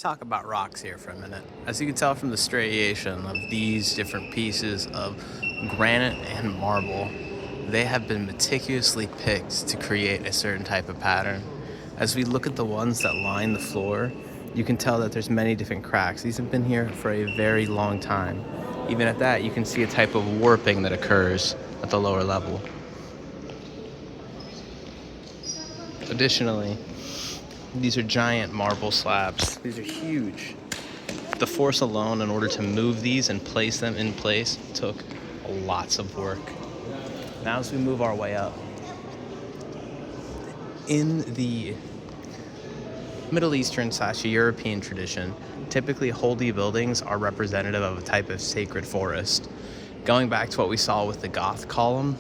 Let's talk about rocks here for a minute. As you can tell from the striation of these different pieces of granite and marble, they have been meticulously picked to create a certain type of pattern. As we look at the ones that line the floor, you can tell that there's many different cracks. These have been here for a very long time. Even at that, you can see a type of warping that occurs at the lower level. Additionally, these are giant marble slabs. These are huge. The force alone, in order to move these and place them in place, took lots of work. Now as we move our way up, in the Middle Eastern / European tradition, typically holy buildings are representative of a type of sacred forest. Going back to what we saw with the Goth column,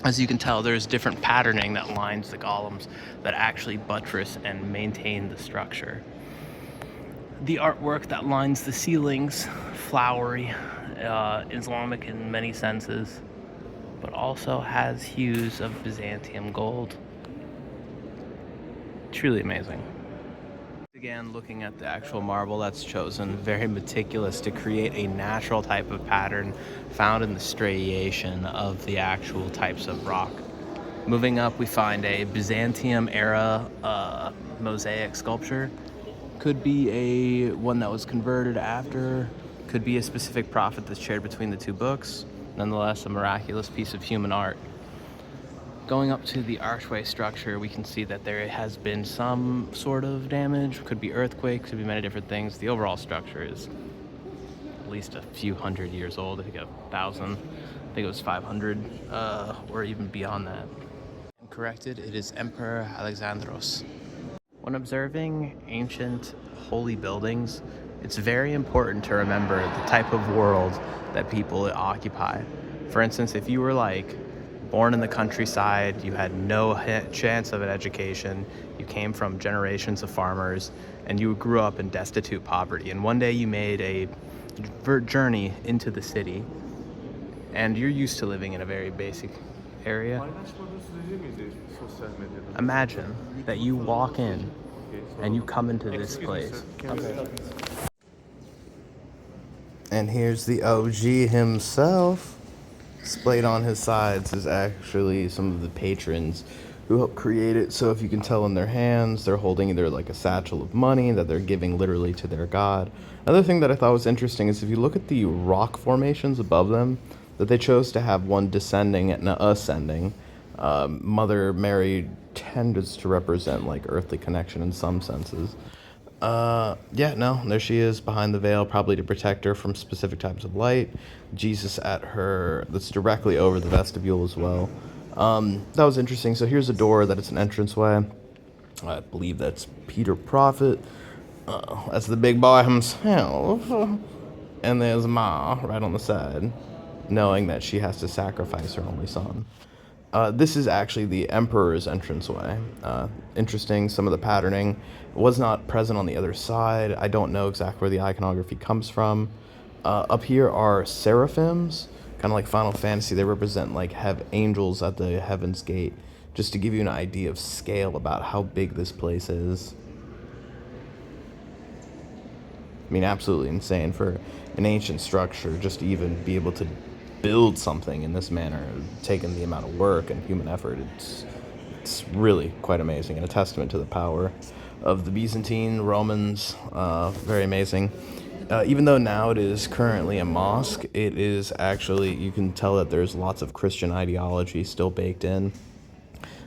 as you can tell, there's different patterning that lines the columns that actually buttress and maintain the structure. The artwork that lines the ceilings, flowery, Islamic in many senses, but also has hues of Byzantium gold. Truly amazing. Again, looking at the actual marble that's chosen, very meticulous to create a natural type of pattern found in the striation of the actual types of rock. Moving up, we find a Byzantium era mosaic sculpture. Could be a one that was converted after, could be a specific prophet that's shared between the two books. Nonetheless, a miraculous piece of human art. Going up to the archway structure, we can see that there has been some sort of damage. Could be earthquake, could be many different things. The overall structure is at least a few hundred years old. I think 1,000. I think it was 500, or even beyond that. And corrected, it is Emperor Alexandros. When observing ancient holy buildings, it's very important to remember the type of world that people occupy. For instance, if you were born in the countryside, you had no chance of an education, you came from generations of farmers, and you grew up in destitute poverty, and one day you made a journey into the city, and you're used to living in a very basic area. Imagine that you walk in and you come into this place. Okay. And here's the OG himself. Displayed on his sides is actually some of the patrons who helped create it. So if you can tell in their hands, they're holding either a satchel of money that they're giving literally to their god. Another thing that I thought was interesting is if you look at the rock formations above them, that they chose to have one descending and ascending. Mother Mary tends to represent earthly connection in some senses. There she is behind the veil, probably to protect her from specific types of light. Jesus at her, that's directly over the vestibule as well. That was interesting. So here's a door that it's an entranceway. I believe that's Peter Prophet. That's the big boy himself. And there's Ma right on the side, knowing that she has to sacrifice her only son. This is actually the Emperor's entranceway. Interesting, some of the patterning was not present on the other side. I don't know exactly where the iconography comes from. Up here are seraphims, kind of like Final Fantasy. They represent angels at the Heaven's Gate, just to give you an idea of scale about how big this place is. I mean, absolutely insane for an ancient structure, just to even be able to build something in this manner, taking the amount of work and human effort. It's really quite amazing, and a testament to the power of the Byzantine Romans. Very amazing. Even though now it is currently a mosque, it is actually, you can tell that there's lots of Christian ideology still baked in.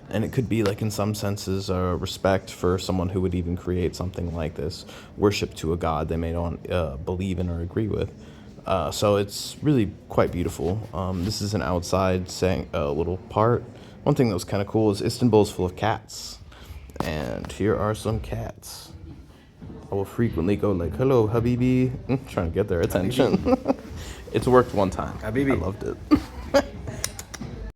And it could be, in some senses, a respect for someone who would even create something like this, worship to a god they may not believe in or agree with. So it's really quite beautiful. This is an outside little part. One thing that was kind of cool is Istanbul's full of cats. And here are some cats. I will frequently go hello, Habibi, trying to get their attention. It's worked one time. Habibi. I loved it.